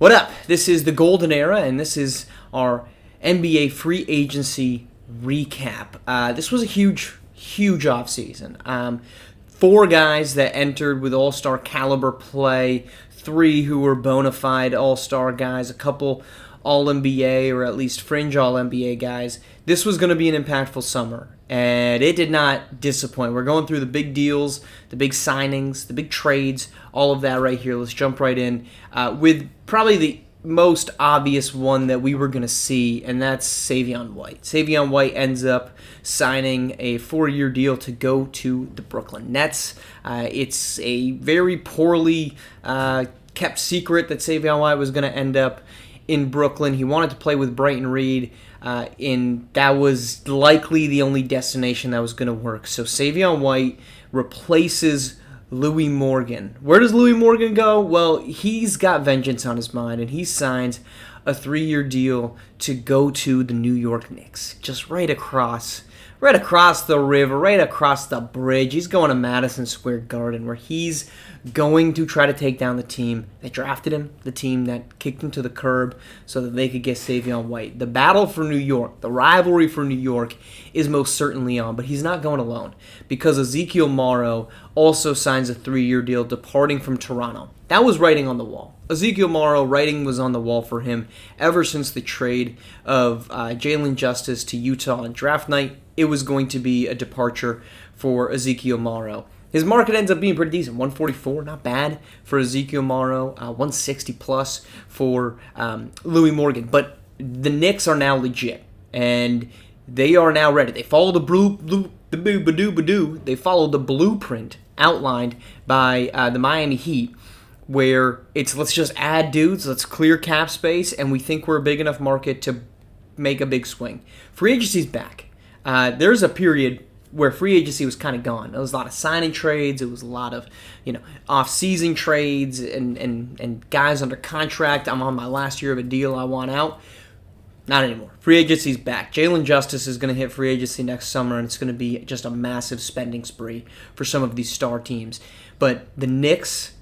What up? This is the Golden Era, and this is our NBA free agency recap. This was a huge offseason. 4 guys that entered with all-star caliber play, 3 who were bona fide all-star guys, a couple all-NBA or at least fringe all-NBA guys. This was going to be an impactful summer, and it did not disappoint. We're going through the big deals, the big signings, the big trades, all of that right here. Let's jump right in with probably the most obvious one that we were going to see, and that's Savion White. Savion White ends up signing a 4-year deal to go to the Brooklyn Nets. It's a very poorly kept secret that Savion White was going to end up in Brooklyn. He wanted to play with Brighton Reed, and that was likely the only destination that was going to work. So Savion White replaces Louis Morgan. Where does Louis Morgan go? Well, he's got vengeance on his mind, and he signs a 3-year deal to go to the New York Knicks. Just right across the river, right across the bridge. He's going to Madison Square Garden, where he's going to try to take down the team that drafted him, the team that kicked him to the curb so that they could get Savion White. The battle for New York, the rivalry for New York is most certainly on, but he's not going alone because Ezekiel Morrow also signs a 3-year deal departing from Toronto. That was writing on the wall. Ezekiel Morrow, writing was on the wall for him ever since the trade of Jalen Justice to Utah on draft night. It was going to be a departure for Ezekiel Morrow. His market ends up being pretty decent, 144, not bad for Ezekiel Morrow, 160 plus for Louis Morgan. But the Knicks are now legit, and they are now ready. They follow They follow the blueprint outlined by the Miami Heat, where it's let's just add dudes, let's clear cap space, and we think we're a big enough market to make a big swing. Free agency's back. There's a period where free agency was kind of gone. There was a lot of signing trades. It was a lot of, off-season trades and guys under contract. I'm on my last year of a deal. I want out. Not anymore. Free agency's back. Jalen Justice is going to hit free agency next summer, and it's going to be just a massive spending spree for some of these star teams. But the Knicks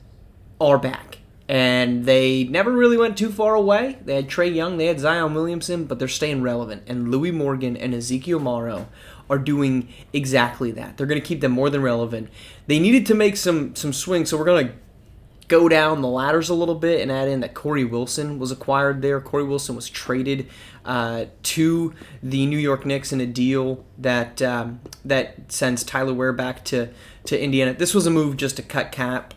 are back, and they never really went too far away. They had Trae Young, they had Zion Williamson, but they're staying relevant. And Louis Morgan and Ezekiel Morrow are doing exactly that. They're going to keep them more than relevant. They needed to make some swings, so we're going to go down the ladders a little bit and add in that Corey Wilson was acquired there. Corey Wilson was traded to the New York Knicks in a deal that sends Tyler Ware back to Indiana. This was a move just to cut cap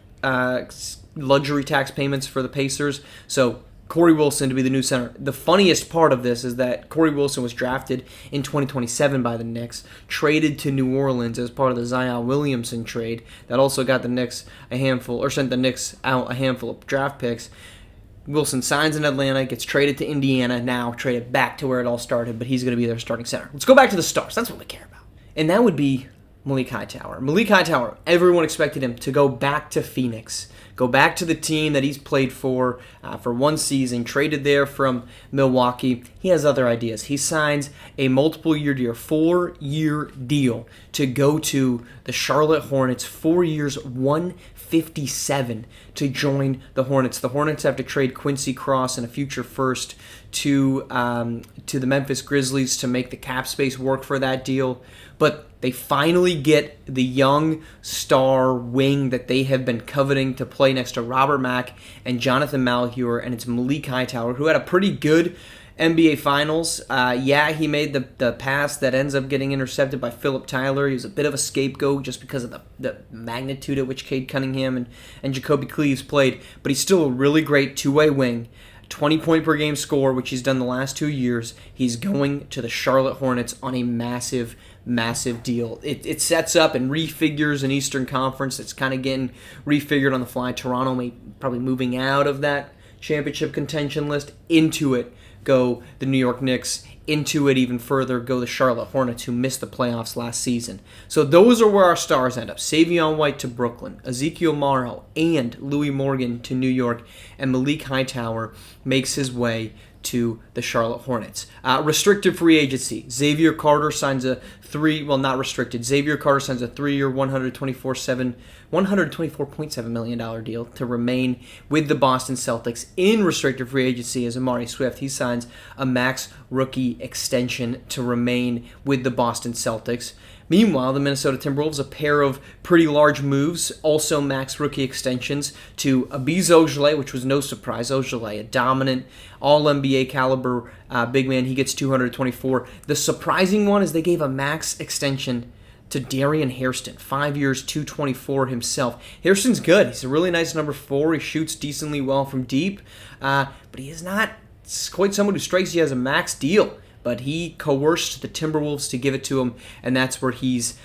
luxury tax payments for the Pacers. So Corey Wilson to be the new center. The funniest part of this is that Corey Wilson was drafted in 2027 by the Knicks, traded to New Orleans as part of the Zion Williamson trade that also got the Knicks sent the Knicks out a handful of draft picks. Wilson signs in Atlanta, gets traded to Indiana, now traded back to where it all started, but he's going to be their starting center. Let's go back to the stars. That's what we care about. And that would be Malik Hightower. Malik Hightower, everyone expected him to go back to Phoenix, go back to the team that he's played for one season, traded there from Milwaukee. He has other ideas. He signs a multiple-year deal, 4-year deal to go to the Charlotte Hornets, 4 years, 157 to join the Hornets. The Hornets have to trade Quincy Cross and a future first to the Memphis Grizzlies to make the cap space work for that deal. But they finally get the young star wing that they have been coveting to play next to Robert Mack and Jonathan Malheur, and it's Malik Hightower, who had a pretty good NBA Finals. He made the pass that ends up getting intercepted by Philip Tyler. He was a bit of a scapegoat just because of the magnitude at which Cade Cunningham and Jacoby Cleaves played, but he's still a really great two-way wing. 20-point-per-game score, which he's done the last 2 years. He's going to the Charlotte Hornets on a massive deal. It sets up and refigures an Eastern Conference that's kind of getting refigured on the fly. Toronto probably moving out of that championship contention list. Into it go the New York Knicks. Into it even further go the Charlotte Hornets, who missed the playoffs last season. So those are where our stars end up. Savion White to Brooklyn, Ezekiel Morrow and Louis Morgan to New York, and Malik Hightower makes his way to the Charlotte Hornets. Restricted free agency. Xavier Carter signs a 3-year, $124.7 $124.7 million deal to remain with the Boston Celtics in restricted free agency as Amari Swift. He signs a max rookie extension to remain with the Boston Celtics. Meanwhile, the Minnesota Timberwolves, a pair of pretty large moves, also max rookie extensions to Abiz Ojale, which was no surprise. Ojale, a dominant all-NBA caliber big man. He gets $224. The surprising one is they gave a max extension to Darian Hairston, 5 years, $224 himself. Hairston's good. He's a really nice number 4. He shoots decently well from deep, but he is not quite someone who strikes you as a max deal. But he coerced the Timberwolves to give it to him, and that's where he's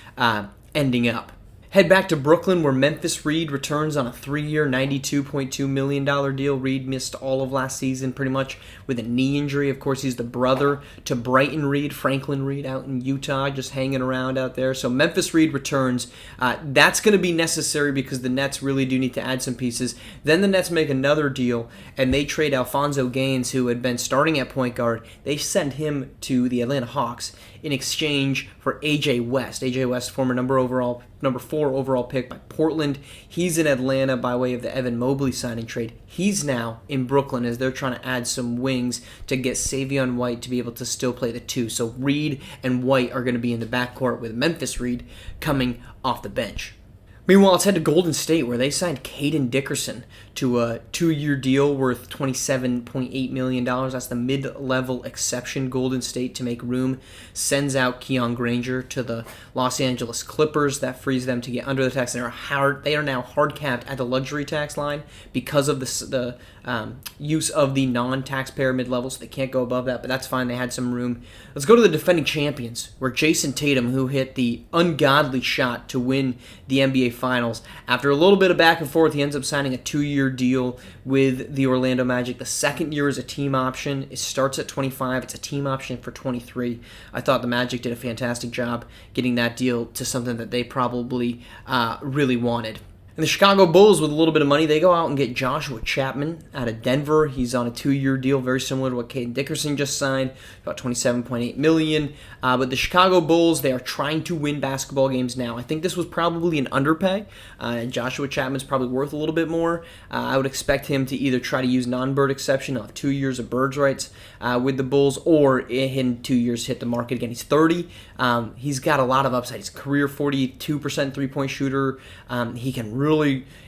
ending up. Head back to Brooklyn, where Memphis Reed returns on a 3-year, $92.2 million deal. Reed missed all of last season pretty much with a knee injury. Of course, he's the brother to Brighton Reed, Franklin Reed out in Utah, just hanging around out there. So Memphis Reed returns. That's going to be necessary because the Nets really do need to add some pieces. Then the Nets make another deal, and they trade Alphonso Gaines, who had been starting at point guard. They send him to the Atlanta Hawks in exchange for A.J. West. A.J. West, former number 4 overall pick by Portland. He's in Atlanta by way of the Evan Mobley signing trade. He's now in Brooklyn as they're trying to add some wings to get Savion White to be able to still play the 2. So Reed and White are going to be in the backcourt with Memphis Reed coming off the bench. Meanwhile, let's head to Golden State, where they signed Caden Dickerson to a 2-year deal worth $27.8 million. That's the mid-level exception. Golden State, to make room, sends out Keon Granger to the Los Angeles Clippers. That frees them to get under the tax. They are now hard capped at the luxury tax line because of the use of the non-taxpayer mid-level, so they can't go above that, but that's fine. They had some room. Let's go to the defending champions, where Jason Tatum, who hit the ungodly shot to win the NBA Finals, after a little bit of back and forth, he ends up signing a 2-year deal with the Orlando Magic. The second year is a team option. It starts at 25. It's a team option for 23. I thought the Magic did a fantastic job getting that deal to something that they probably really wanted. And the Chicago Bulls, with a little bit of money, they go out and get Joshua Chapman out of Denver. He's on a 2-year deal, very similar to what Caden Dickerson just signed, about $27.8 million. But the Chicago Bulls, they are trying to win basketball games now. I think this was probably an underpay. Joshua Chapman's probably worth a little bit more. I would expect him to either try to use non-bird exception of 2 years of birds rights with the Bulls, or in 2 years hit the market again. He's 30. He's got a lot of upside. He's a career 42% three-point shooter. He can really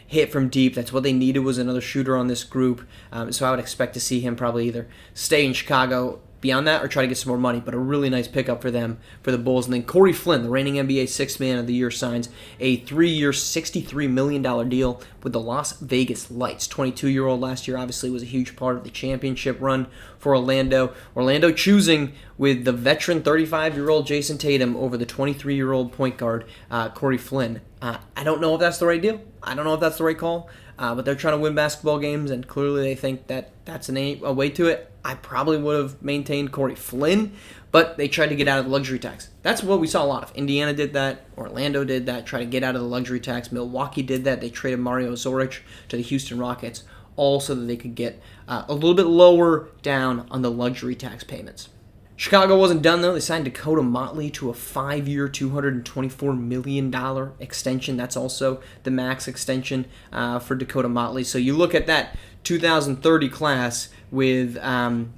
hit from deep. That's what they needed, was another shooter on this group. So I would expect to see him probably either stay in Chicago beyond that or try to get some more money. But a really nice pickup for them, for the Bulls. And then Corey Flynn, the reigning NBA Sixth Man of the Year, signs a 3-year, $63 million deal with the Las Vegas Lights. 22-year-old last year obviously was a huge part of the championship run for Orlando. Orlando choosing with the veteran 35-year-old Jason Tatum over the 23-year-old point guard Corey Flynn. I don't know if that's the right deal. I don't know if that's the right call. But they're trying to win basketball games, and clearly they think that that's a way to it. I probably would have maintained Corey Flynn, but they tried to get out of the luxury tax. That's what we saw a lot of. Indiana did that. Orlando did that, try to get out of the luxury tax. Milwaukee did that. They traded Mario Zoric to the Houston Rockets, all so that they could get a little bit lower down on the luxury tax payments. Chicago wasn't done, though. They signed Dakota Motley to a 5-year, $224 million extension. That's also the max extension for Dakota Motley. So you look at that 2030 class with, Amari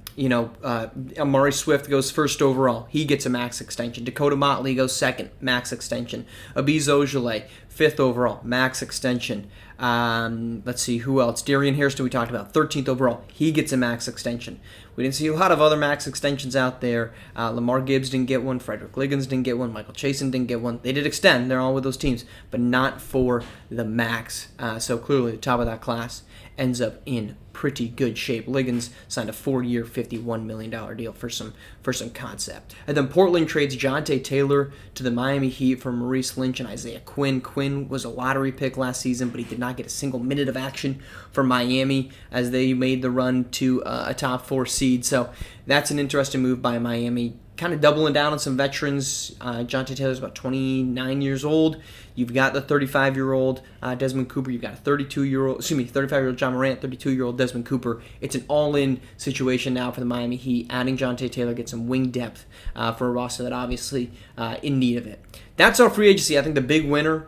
Swift goes first overall. He gets a max extension. Dakota Motley goes second, max extension. Abiz Ojale, 5th overall, max extension. Let's see, who else? Darian Hairston, we talked about, 13th overall. He gets a max extension. We didn't see a lot of other max extensions out there. Lamar Gibbs didn't get one. Frederick Liggins didn't get one. Michael Chasen didn't get one. They did extend. They're all with those teams, but not for the max. So clearly the top of that class ends up in pretty good shape. Liggins signed a 4-year, $51 million deal for some concept. And then Portland trades Jonte Taylor to the Miami Heat for Maurice Lynch and Isaiah Quinn. Quinn was a lottery pick last season, but he did not get a single minute of action for Miami as they made the run to a top 4 seed. So that's an interesting move by Miami, kind of doubling down on some veterans. Jonte Taylor's about 29 years old. You've got the 35-year-old Desmond Cooper. You've got a 35-year-old John Morant, 32-year-old Desmond Cooper. It's an all-in situation now for the Miami Heat. Adding Jonte Taylor gets some wing depth for a roster that obviously in need of it. That's our free agency. I think the big winner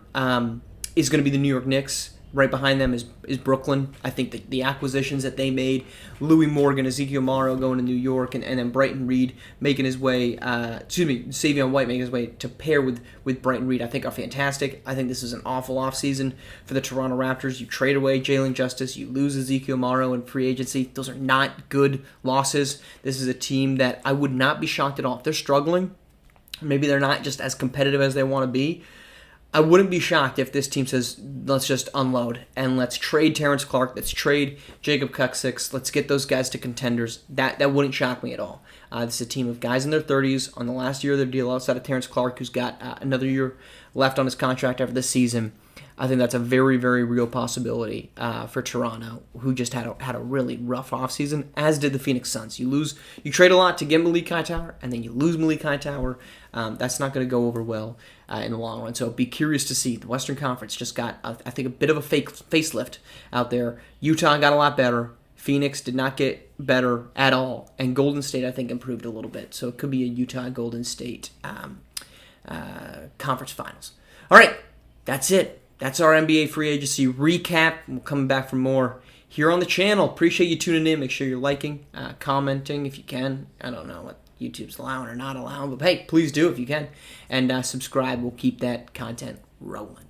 is going to be the New York Knicks. Right behind them is Brooklyn. I think the acquisitions that they made, Louis Morgan, Ezekiel Morrow going to New York, and then Brighton Reed making his way, Savion White making his way to pair with Brighton Reed, I think are fantastic. I think this is an awful offseason for the Toronto Raptors. You trade away Jalen Justice, you lose Ezekiel Morrow in free agency. Those are not good losses. This is a team that I would not be shocked at all. If they're struggling, maybe they're not just as competitive as they want to be, I wouldn't be shocked if this team says, let's just unload and let's trade Terrence Clark, let's trade Jacob Kuksix, let's get those guys to contenders. That wouldn't shock me at all. This is a team of guys in their 30s on the last year of their deal outside of Terrence Clark, who's got another year left on his contract after this season. I think that's a very, very real possibility for Toronto, who just had a really rough offseason, as did the Phoenix Suns. You trade a lot to get Malik Hightower, and then you lose Malik Hightower. That's not going to go over well in the long run. So be curious to see. The Western Conference just got, I think, a bit of a facelift out there. Utah got a lot better. Phoenix did not get better at all. And Golden State, I think, improved a little bit. So it could be a Utah-Golden State conference finals. All right, that's it. That's our NBA free agency recap. We're coming back for more here on the channel. Appreciate you tuning in. Make sure you're liking, commenting if you can. I don't know what YouTube's allowing or not allowing, but hey, please do if you can. And subscribe. We'll keep that content rolling.